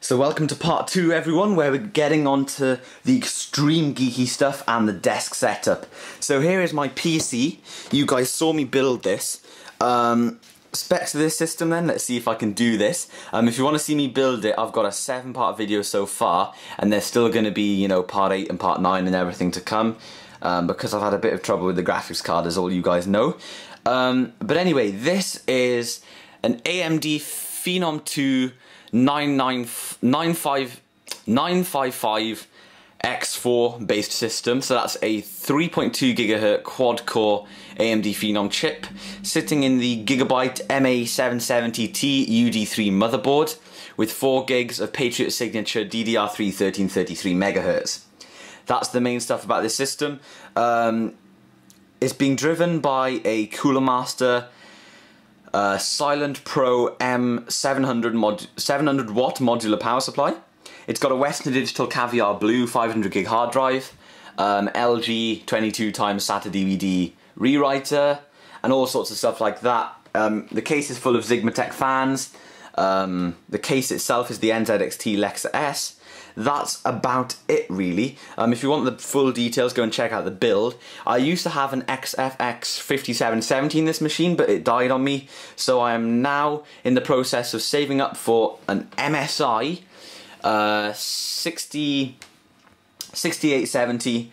So welcome to part 2 everyone, where we're getting onto the extreme geeky stuff and the desk setup. So here is my PC. You guys saw me build this. Specs of this system then, let's see if I can do this. If you want to see me build it, I've got a 7-part video so far, and there's still going to be, you know, part 8 and part 9 and everything to come, because I've had a bit of trouble with the graphics card, as all you guys know. But anyway, this is an AMD Phenom 2 955 X4 based system. So that's a 3.2 GHz quad-core AMD Phenom chip sitting in the Gigabyte MA770T UD3 motherboard with 4 gigs of Patriot signature DDR3 1333 MHz. That's the main stuff about this system. It's being driven by a Coolermaster Silent Pro M700 watt modular power supply. It's got a Western Digital Caviar Blue 500 gig hard drive, LG 22x SATA DVD rewriter, and all sorts of stuff like that. The case is full of Sigmatech fans. The case itself is the NZXT Lexa S. That's about it really. If you want the full details, go and check out the build. I used to have an XFX 5770 in this machine, but it died on me, so I am now in the process of saving up for an MSI 6870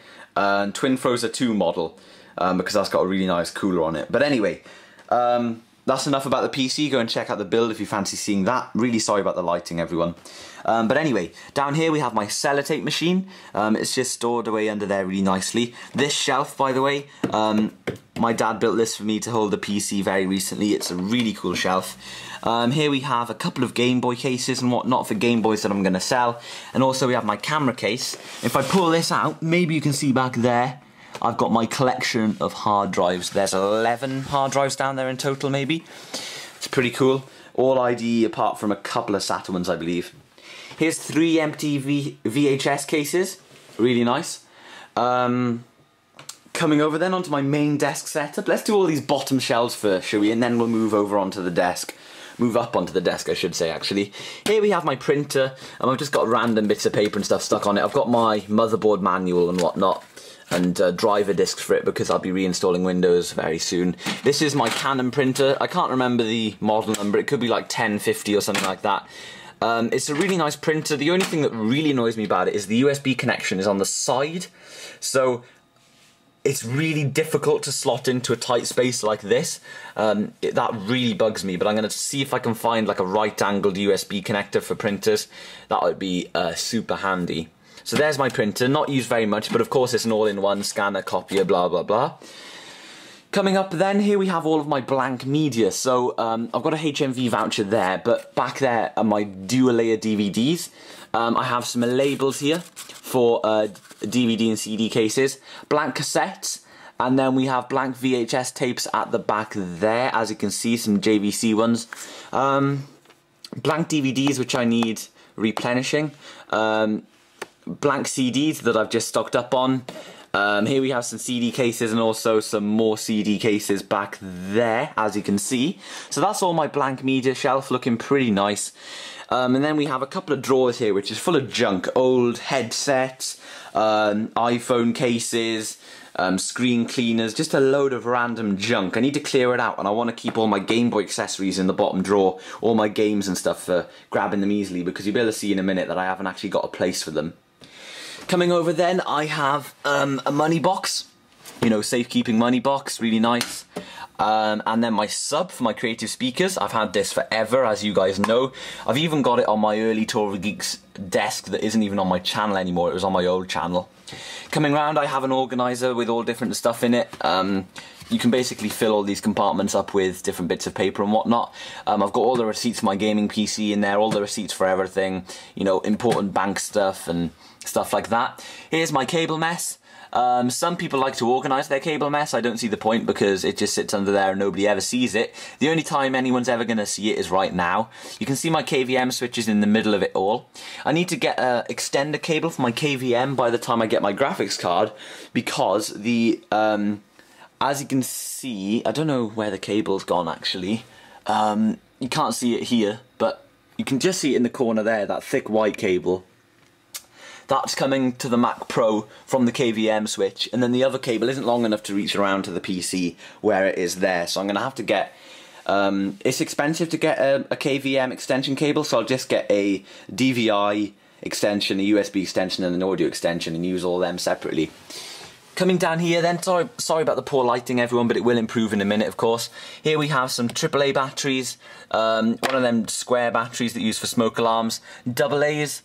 Twin Frozer 2 model, because that's got a really nice cooler on it. But anyway, that's enough about the PC. Go and check out the build if you fancy seeing that. Really sorry about the lighting, everyone. But anyway, down here we have my sellotape machine. It's just stored away under there really nicely. This shelf, by the way, my dad built this for me to hold the PC very recently. It's a really cool shelf. Here we have a couple of Game Boy cases and whatnot for Game Boys that I'm going to sell. And also we have my camera case. If I pull this out, maybe you can see back there, I've got my collection of hard drives. There's 11 hard drives down there in total, maybe. It's pretty cool. All ID apart from a couple of SATA ones, I believe. Here's 3 empty VHS cases. Really nice. Coming over then onto my main desk setup. Let's do all these bottom shelves first, shall we? And then we'll move over onto the desk. Move up onto the desk, I should say, actually. Here we have my printer. I've just got random bits of paper and stuff stuck on it. I've got my motherboard manual and whatnot, and driver discs for it, because I'll be reinstalling Windows very soon. This is my Canon printer. I can't remember the model number. It could be like 1050 or something like that. It's a really nice printer. The only thing that really annoys me about it is the USB connection is on the side. So it's really difficult to slot into a tight space like this. That really bugs me, but I'm going to see if I can find like a right-angled USB connector for printers. That would be super handy. So there's my printer, not used very much, but of course it's an all-in-one scanner, copier, blah blah blah. Coming up then, here we have all of my blank media. So I've got a HMV voucher there, but back there are my dual-layer DVDs. I have some labels here for DVD and CD cases, blank cassettes, and then we have blank VHS tapes at the back there, as you can see, some JVC ones. Blank DVDs which I need replenishing. Blank CDs that I've just stocked up on. Here we have some CD cases and also some more CD cases back there, as you can see. So that's all my blank media shelf, looking pretty nice. And then we have a couple of drawers here which is full of junk, old headsets, iPhone cases, screen cleaners, just a load of random junk. I need to clear it out, and I want to keep all my Game Boy accessories in the bottom drawer, all my games and stuff for grabbing them easily, because you'll be able to see in a minute that I haven't actually got a place for them. Coming over then, I have a money box, you know, safekeeping money box, really nice. And then my sub for my creative speakers. I've had this forever, as you guys know. I've even got it on my early Tour of Geeks desk that isn't even on my channel anymore. It was on my old channel. Coming round, I have an organizer with all different stuff in it. You can basically fill all these compartments up with different bits of paper and whatnot. I've got all the receipts for my gaming PC in there, all the receipts for everything, you know, important bank stuff and stuff like that. Here's my cable mess. Some people like to organise their cable mess. I don't see the point, because it just sits under there and nobody ever sees it. The only time anyone's ever going to see it is right now. You can see my KVM switches in the middle of it all. I need to get an extender cable for my KVM by the time I get my graphics card, because the as you can see, I don't know where the cable's gone actually. You can't see it here, but you can just see it in the corner there, that thick white cable. That's coming to the Mac Pro from the KVM switch, and then the other cable isn't long enough to reach around to the PC where it is there, so I'm going to have to get, it's expensive to get a KVM extension cable, so I'll just get a DVI extension, a USB extension and an audio extension and use all them separately. Coming down here then, sorry about the poor lighting everyone, but it will improve in a minute of course. Here we have some AAA batteries, one of them square batteries that you use for smoke alarms, AA's,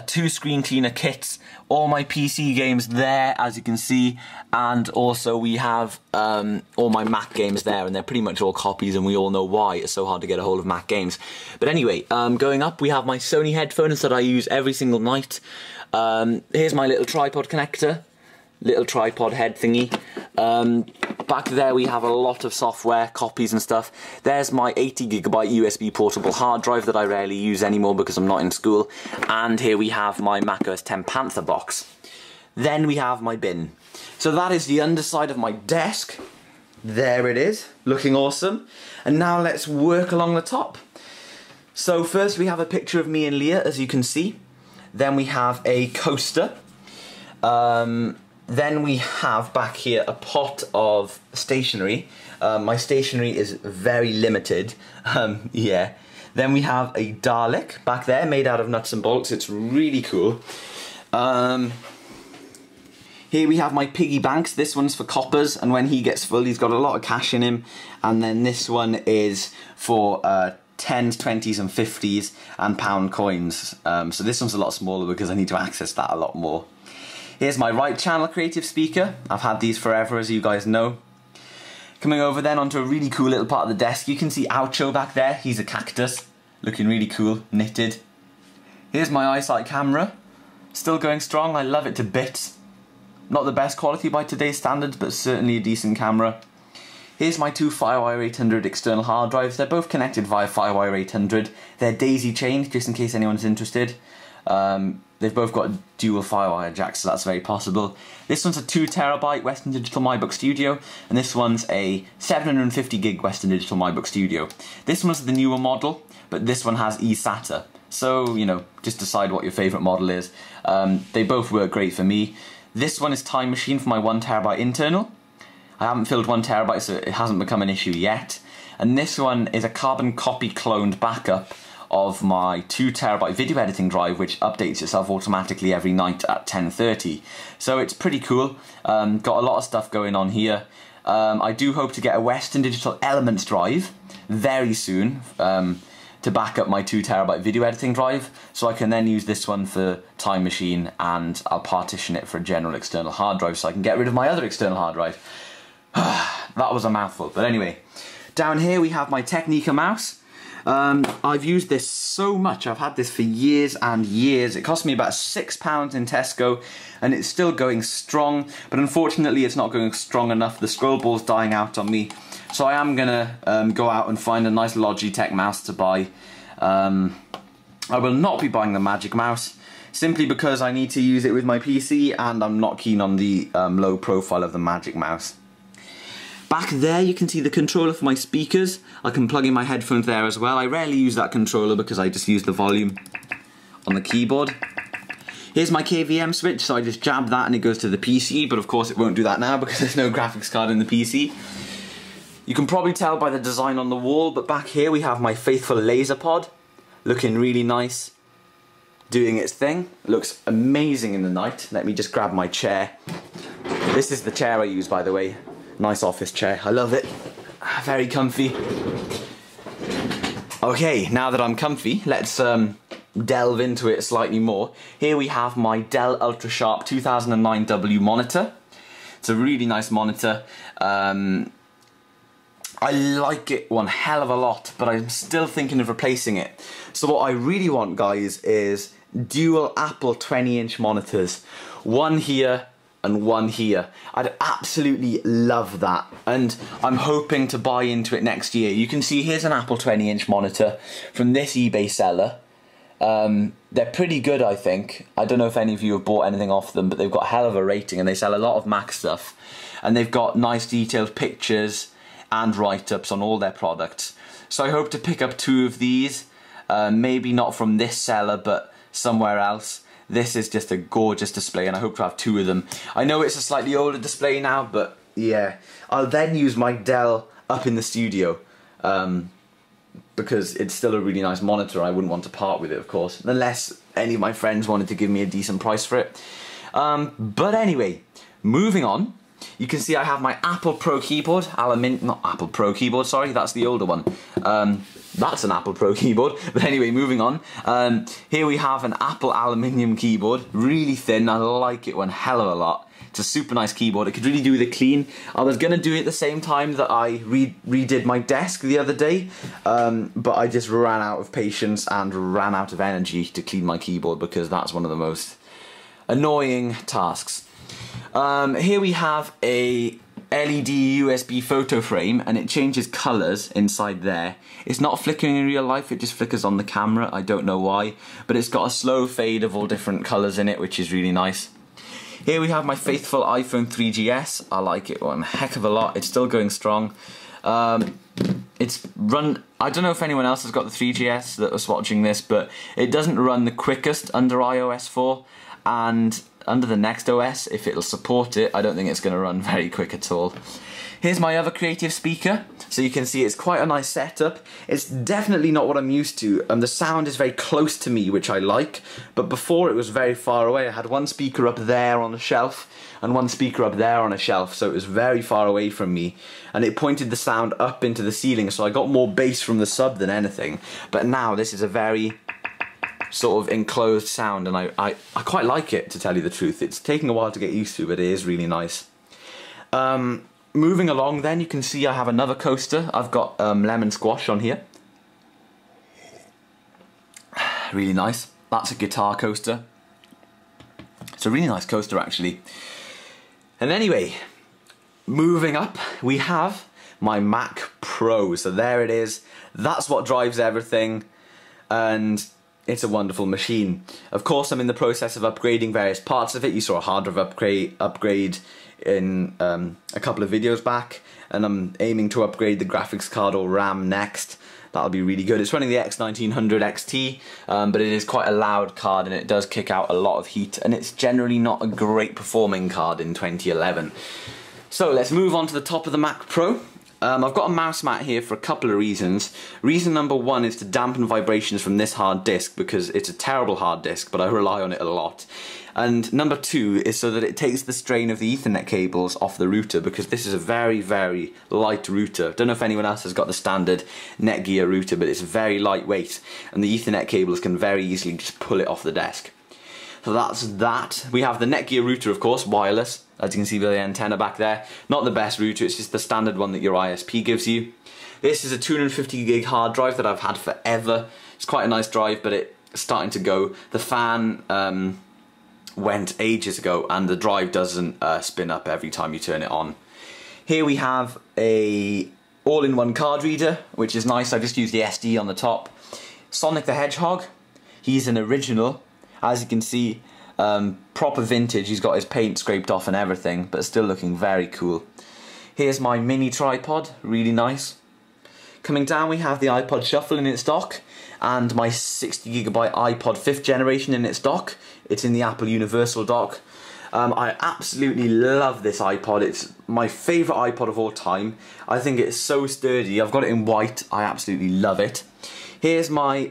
2 screen cleaner kits, all my PC games there as you can see, and also we have all my Mac games there, and they're pretty much all copies and we all know why it's so hard to get a hold of Mac games. But anyway, going up we have my Sony headphones that I use every single night. Here's my little tripod connector. Little tripod head thingy. Back there we have a lot of software, copies and stuff. There's my 80 Gigabyte USB portable hard drive that I rarely use anymore because I'm not in school. And here we have my macOS 10 Panther box. Then we have my bin. So that is the underside of my desk. There it is, looking awesome. And now let's work along the top. So first we have a picture of me and Leah, as you can see. Then we have a coaster. Then we have back here a pot of stationery. My stationery is very limited. Yeah. Then we have a Dalek back there made out of nuts and bolts. It's really cool. Here we have my piggy banks. This one's for coppers, and when he gets full he's got a lot of cash in him. And then this one is for 10s, 20s and 50s and pound coins. So this one's a lot smaller because I need to access that a lot more. Here's my right channel creative speaker. I've had these forever, as you guys know. Coming over then onto a really cool little part of the desk. You can see Oucho back there. He's a cactus. Looking really cool, knitted. Here's my eyesight camera. Still going strong, I love it to bits. Not the best quality by today's standards, but certainly a decent camera. Here's my 2 FireWire 800 external hard drives. They're both connected via FireWire 800. They're daisy chained, just in case anyone's interested. They've both got dual FireWire jacks, so that's very possible. This one's a 2TB Western Digital MyBook Studio, and this one's a 750GB Western Digital MyBook Studio. This one's the newer model, but this one has eSATA. So, you know, just decide what your favourite model is. They both work great for me. This one is Time Machine for my 1TB internal. I haven't filled 1TB, so it hasn't become an issue yet. And this one is a carbon copy cloned backup of my 2TB video editing drive, which updates itself automatically every night at 10:30. So it's pretty cool. Got a lot of stuff going on here. I do hope to get a Western Digital Elements drive very soon to back up my 2TB video editing drive, so I can then use this one for Time Machine, and I'll partition it for a general external hard drive so I can get rid of my other external hard drive. That was a mouthful, but anyway. Down here we have my Technica mouse. I've used this so much. I've had this for years and years. It cost me about £6 in Tesco, and it's still going strong, but unfortunately it's not going strong enough. The scroll ball's dying out on me, so I am gonna go out and find a nice Logitech mouse to buy. I will not be buying the Magic Mouse, simply because I need to use it with my PC, and I'm not keen on the low profile of the Magic Mouse. Back there you can see the controller for my speakers. I can plug in my headphones there as well. I rarely use that controller because I just use the volume on the keyboard. Here's my KVM switch, so I just jab that and it goes to the PC, but of course it won't do that now because there's no graphics card in the PC. You can probably tell by the design on the wall, but back here we have my faithful laser pod, looking really nice, doing its thing. It looks amazing in the night. Let me just grab my chair. This is the chair I use, by the way. Nice office chair, I love it. Very comfy. Okay, now that I'm comfy, let's delve into it slightly more. Here we have my Dell UltraSharp 2009W monitor. It's a really nice monitor. I like it one hell of a lot, but I'm still thinking of replacing it. So what I really want, guys, is dual Apple 20-inch monitors. One here and one here. I'd absolutely love that, and I'm hoping to buy into it next year. You can see here's an Apple 20-inch monitor from this eBay seller. They're pretty good, I think. I don't know if any of you have bought anything off them, but they've got a hell of a rating and they sell a lot of Mac stuff, and they've got nice detailed pictures and write-ups on all their products. So I hope to pick up 2 of these. maybe not from this seller, but somewhere else. This is just a gorgeous display, and I hope to have 2 of them. I know it's a slightly older display now, but yeah. I'll then use my Dell up in the studio, because it's still a really nice monitor. I wouldn't want to part with it, of course, unless any of my friends wanted to give me a decent price for it. But anyway, moving on. You can see I have my Apple Pro keyboard, not Apple Pro keyboard, sorry, that's the older one. That's an Apple Pro keyboard, but anyway, moving on. Here we have an Apple aluminium keyboard, really thin. I like it one hell of a lot. It's a super nice keyboard. It could really do the clean. I was gonna do it at the same time that I redid my desk the other day, but I just ran out of patience and ran out of energy to clean my keyboard, because that's one of the most annoying tasks. Here we have a LED USB photo frame, and it changes colours inside there. It's not flickering in real life, it just flickers on the camera. I don't know why, but it's got a slow fade of all different colours in it, which is really nice. Here we have my faithful iPhone 3GS. I like it one heck of a lot. It's still going strong. It's run, I don't know if anyone else has got the 3GS that was watching this, but it doesn't run the quickest under iOS 4, and under the next OS, if it'll support it, I don't think it's going to run very quick at all. Here's my other creative speaker, so you can see it's quite a nice setup. It's definitely not what I'm used to, and the sound is very close to me, which I like, but before it was very far away. I had one speaker up there on a shelf, and one speaker up there on a shelf, so it was very far away from me, and it pointed the sound up into the ceiling, so I got more bass from the sub than anything. But now this is a very sort of enclosed sound, and I quite like it, to tell you the truth. It's taking a while to get used to, but it is really nice. Moving along then, you can see I have another coaster. I've got lemon squash on here. Really nice. That's a guitar coaster. It's a really nice coaster, actually. And anyway, moving up, we have my Mac Pro. So there it is. That's what drives everything, and it's a wonderful machine. Of course, I'm in the process of upgrading various parts of it. You saw a hard drive upgrade in a couple of videos back, and I'm aiming to upgrade the graphics card or RAM next. That'll be really good. It's running the X1900 XT, but it is quite a loud card, and it does kick out a lot of heat, and it's generally not a great performing card in 2011. So let's move on to the top of the Mac Pro. I've got a mouse mat here for a couple of reasons. Reason number one is to dampen vibrations from this hard disk, because it's a terrible hard disk, but I rely on it a lot. And number two is so that it takes the strain of the Ethernet cables off the router, because this is a very, very light router. Don't know if anyone else has got the standard Netgear router, but it's very lightweight, and the Ethernet cables can very easily just pull it off the desk. So that's that. We have the Netgear router, of course, wireless, as you can see by the antenna back there. Not the best router, it's just the standard one that your ISP gives you. This is a 250 gig hard drive that I've had forever. It's quite a nice drive, but it's starting to go. The fan went ages ago, and the drive doesn't spin up every time you turn it on. Here we have a all-in-one card reader, which is nice. I just use the SD on the top. Sonic the Hedgehog, he's an original. As you can see, proper vintage. He's got his paint scraped off and everything, but still looking very cool. Here's my mini tripod, really nice. Coming down, we have the iPod Shuffle in its dock, and my 60GB iPod 5th generation in its dock. It's in the Apple Universal dock. I absolutely love this iPod. It's my favourite iPod of all time. I think it's so sturdy. I've got it in white. I absolutely love it. Here's my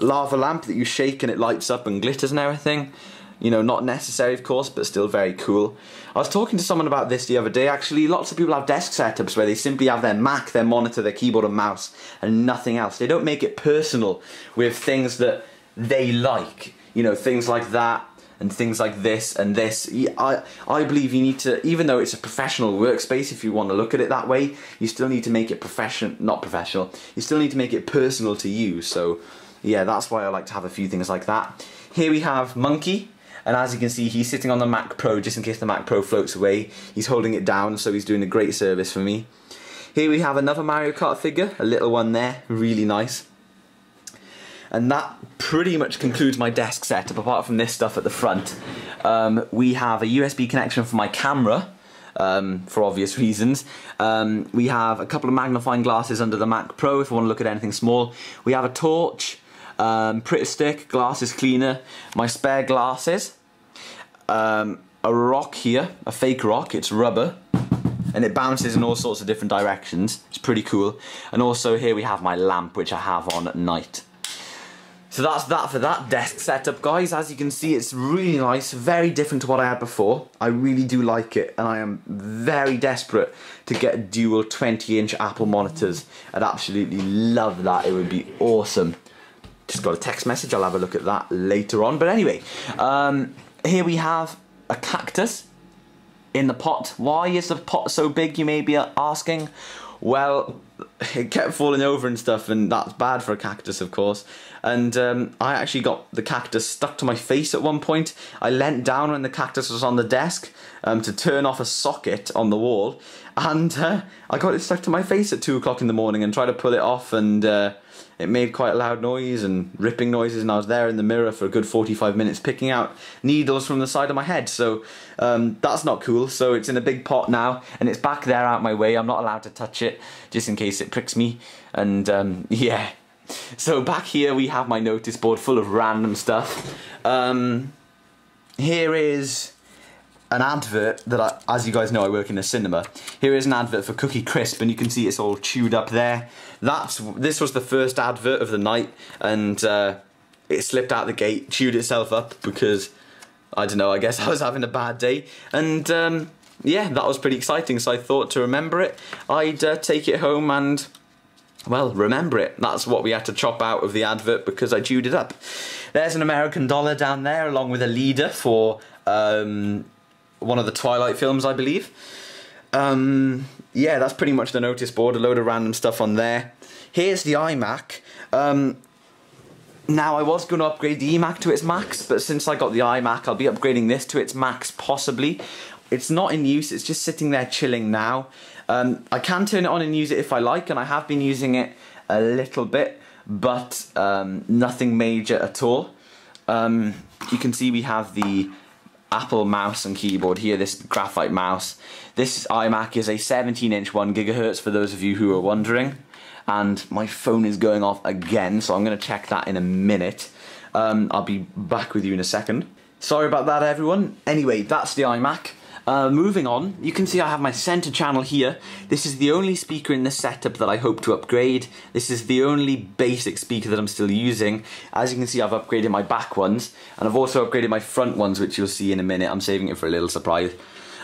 lava lamp that you shake and it lights up and glitters and everything. You know, not necessary, of course, but still very cool. I was talking to someone about this the other day, actually. Lots of people have desk setups where they simply have their Mac, their monitor, their keyboard and mouse, and nothing else. They don't make it personal with things that they like. You know, things like that, and things like this and this. I believe you need to, even though it's a professional workspace, if you want to look at it that way, you still need to make it not professional, you still need to make it personal to you. So yeah, that's why I like to have a few things like that. Here we have Monkey, and as you can see, he's sitting on the Mac Pro just in case the Mac Pro floats away. He's holding it down, so he's doing a great service for me. Here we have another Mario Kart figure, a little one there, really nice. And that pretty much concludes my desk setup, apart from this stuff at the front. We have a USB connection for my camera, for obvious reasons. We have a couple of magnifying glasses under the Mac Pro if you want to look at anything small. We have a torch, Pritt stick, glasses cleaner, my spare glasses, a rock here, a fake rock, it's rubber, and it bounces in all sorts of different directions. It's pretty cool. And also here we have my lamp, which I have on at night. So that's that for that desk setup, guys. As you can see, it's really nice, very different to what I had before. I really do like it, and I am very desperate to get dual 20-inch Apple monitors. I'd absolutely love that. It would be awesome. Just got a text message. I'll have a look at that later on. But anyway, here we have a cactus in the pot. Why is the pot so big, you may be asking? Well, it kept falling over and stuff, and that's bad for a cactus, of course. And I actually got the cactus stuck to my face at one point. I leant down when the cactus was on the desk to turn off a socket on the wall, and I got it stuck to my face at 2 o'clock in the morning and tried to pull it off, and it made quite a loud noise and ripping noises, and I was there in the mirror for a good 45 minutes picking out needles from the side of my head. So that's not cool. So it's in a big pot now, and it's back there out my way. I'm not allowed to touch it just in case it pricks me. And yeah. So back here we have my notice board full of random stuff. Here is an advert that as you guys know, I work in a cinema. Here is an advert for Cookie Crisp, and you can see it's all chewed up there. This was the first advert of the night, and it slipped out the gate, chewed itself up because, I don't know, I guess I was having a bad day. And yeah, that was pretty exciting, so I thought to remember it, I'd take it home and, well, remember it. That's what we had to chop out of the advert because I chewed it up. There's an American dollar down there along with a leader for one of the Twilight films, I believe. Yeah, that's pretty much the notice board, a load of random stuff on there. Here's the iMac. Now, I was going to upgrade the eMac to its max, but since I got the iMac, I'll be upgrading this to its max, possibly. It's not in use, it's just sitting there chilling now. I can turn it on and use it if I like, and I have been using it a little bit, but nothing major at all. You can see we have the Apple mouse and keyboard here, this graphite mouse. This iMac is a 17-inch 1 GHz for those of you who are wondering. And my phone is going off again, so I'm going to check that in a minute. I'll be back with you in a second. Sorry about that, everyone. Anyway, that's the iMac. Moving on, you can see I have my center channel here. This is the only speaker in this setup that I hope to upgrade. This is the only basic speaker that I'm still using. As you can see, I've upgraded my back ones, and I've also upgraded my front ones, which you'll see in a minute. I'm saving it for a little surprise.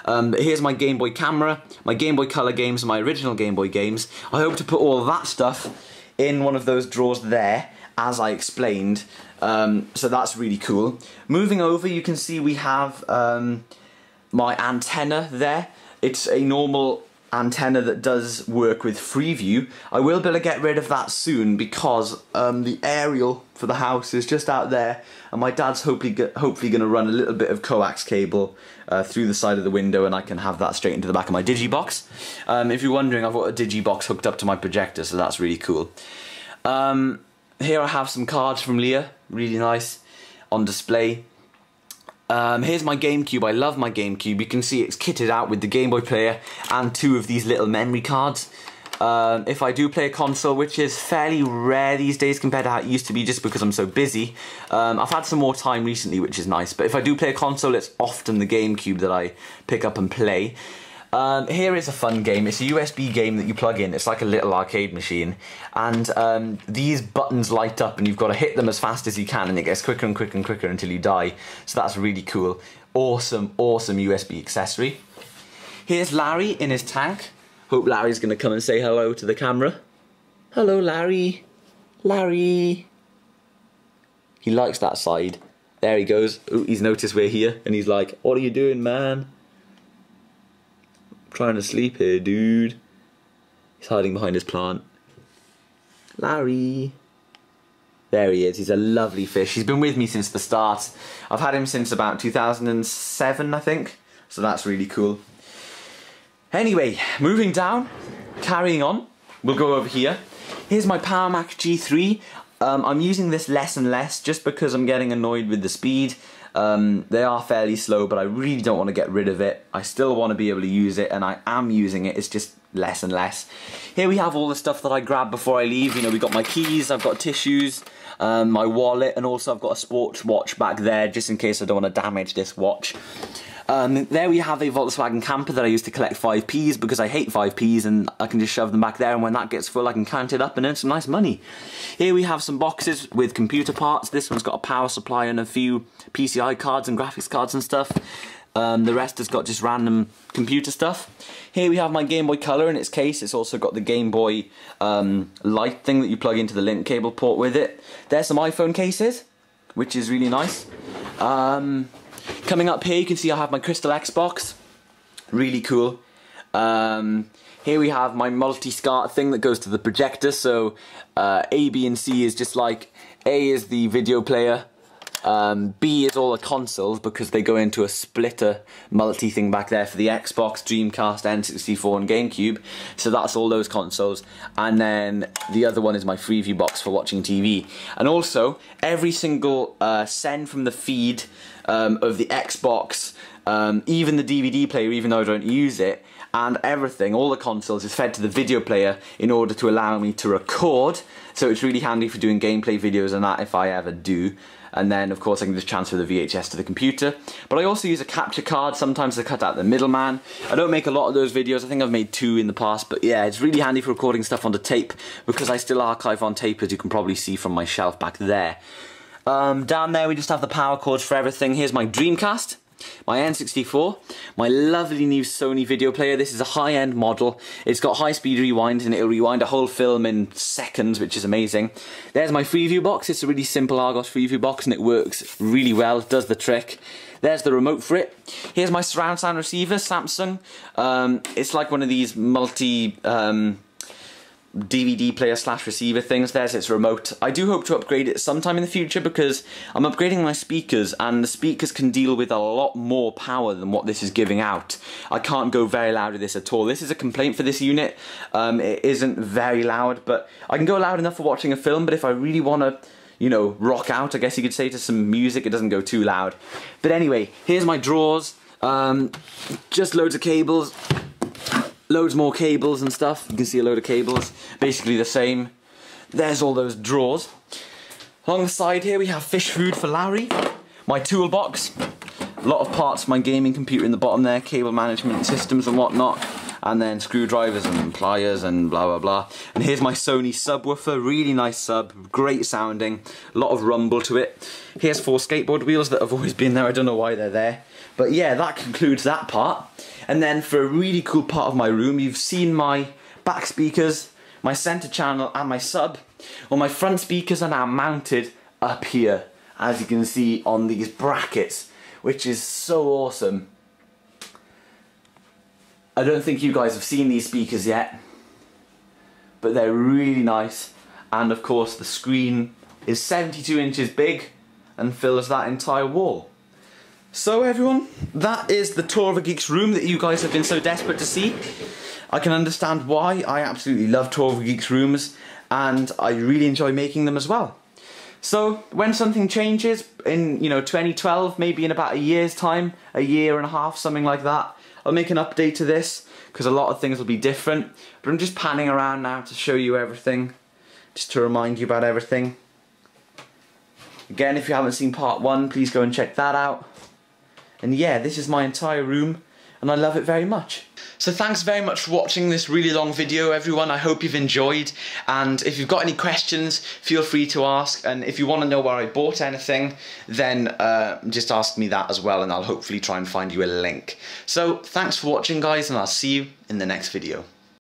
Here's my Game Boy camera, my Game Boy Color games, and my original Game Boy games. I hope to put all of that stuff in one of those drawers there, as I explained. So that's really cool. Moving over, you can see we have my antenna there. It's a normal antenna that does work with Freeview. I will be able to get rid of that soon because the aerial for the house is just out there, and my dad's hopefully going to run a little bit of coax cable through the side of the window, and I can have that straight into the back of my Digibox. If you're wondering, I've got a Digibox hooked up to my projector, so that's really cool. Here I have some cards from Leah, really nice, on display. Here's my GameCube. I love my GameCube. You can see it's kitted out with the Game Boy player and 2 of these little memory cards. If I do play a console, which is fairly rare these days compared to how it used to be just because I'm so busy, I've had some more time recently, which is nice, but if I do play a console, it's often the GameCube that I pick up and play. Here is a fun game. It's a USB game that you plug in. It's like a little arcade machine, and these buttons light up and you've got to hit them as fast as you can, and it gets quicker and quicker and quicker until you die. So that's really cool. Awesome, awesome USB accessory. Here's Larry in his tank. Hope Larry's going to come and say hello to the camera. Hello, Larry. Larry. He likes that side. There he goes. Ooh, he's noticed we're here and he's like, what are you doing, man? Trying to sleep here, dude. He's hiding behind his plant. Larry. There he is. He's a lovely fish. He's been with me since the start. I've had him since about 2007, I think. So that's really cool. Anyway, moving down, carrying on. We'll go over here. Here's my Power Mac G3. I'm using this less and less just because I'm getting annoyed with the speed. They are fairly slow, but I really don't want to get rid of it. I still want to be able to use it, and I am using it. It's just less and less. Here we have all the stuff that I grabbed before I leave. You know, we got my keys, I've got tissues, my wallet, and also I've got a sports watch back there just in case I don't want to damage this watch. There we have a Volkswagen camper that I used to collect 5p's because I hate 5p's, and I can just shove them back there, and when that gets full I can count it up and earn some nice money. Here we have some boxes with computer parts. This one's got a power supply and a few PCI cards and graphics cards and stuff. The rest has got just random computer stuff. Here we have my Game Boy Color in its case. It's also got the Game Boy light thing that you plug into the link cable port with it. There's some iPhone cases, which is really nice. Coming up here you can see I have my Crystal Xbox, really cool. Here we have my multi-SCART thing that goes to the projector, so A, B and C is just like, A is the video player, B is all the consoles because they go into a splitter multi thing back there for the Xbox, Dreamcast, N64 and GameCube, so that's all those consoles, and then the other one is my Freeview box for watching TV. And also every single send from the feed of the Xbox, even the DVD player, even though I don't use it, and everything, all the consoles is fed to the video player in order to allow me to record, so it's really handy for doing gameplay videos and that if I ever do. And then of course I can just transfer the VHS to the computer. But I also use a capture card sometimes to cut out the middleman. I don't make a lot of those videos, I think I've made 2 in the past, but yeah, it's really handy for recording stuff onto tape because I still archive on tape, as you can probably see from my shelf back there. Down there we just have the power cords for everything. Here's my Dreamcast, my N64, my lovely new Sony video player. This is a high-end model. It's got high-speed rewind and it'll rewind a whole film in seconds, which is amazing. There's my Freeview box. It's a really simple Argos Freeview box and it works really well, it does the trick. There's the remote for it. Here's my surround sound receiver, Samsung. It's like one of these multi DVD player slash receiver things. There's its remote. I do hope to upgrade it sometime in the future because I'm upgrading my speakers, and the speakers can deal with a lot more power than what this is giving out. I can't go very loud with this at all. This is a complaint for this unit. It isn't very loud, but I can go loud enough for watching a film, but if I really want to, you know, rock out, I guess you could say, to some music, it doesn't go too loud. But anyway, here's my drawers. Just loads of cables. Loads more cables and stuff. You can see a load of cables, basically the same. There's all those drawers. Along the side here we have fish food for Larry, my toolbox, a lot of parts for my gaming computer in the bottom there, cable management systems and whatnot, and then screwdrivers and pliers and blah blah blah. And here's my Sony subwoofer, really nice sub, great sounding, a lot of rumble to it. Here's 4 skateboard wheels that have always been there, I don't know why they're there. But yeah, that concludes that part. And then for a really cool part of my room, you've seen my back speakers, my center channel and my sub. Well, my front speakers are now mounted up here, as you can see on these brackets, which is so awesome. I don't think you guys have seen these speakers yet, but they're really nice. And of course the screen is 72 inches big and fills that entire wall. So everyone, that is the tour of a geek's room that you guys have been so desperate to see. I can understand why. I absolutely love tour of a geek's rooms, and I really enjoy making them as well. So when something changes in, you know, 2012, maybe in about a year's time, a year and a half, something like that, I'll make an update to this because a lot of things will be different. But I'm just panning around now to show you everything, just to remind you about everything. Again, if you haven't seen part 1, please go and check that out. And yeah, this is my entire room, and I love it very much. So thanks very much for watching this really long video, everyone. I hope you've enjoyed, and if you've got any questions, feel free to ask, and if you want to know where I bought anything, then just ask me that as well, and I'll hopefully try and find you a link. So thanks for watching, guys, and I'll see you in the next video.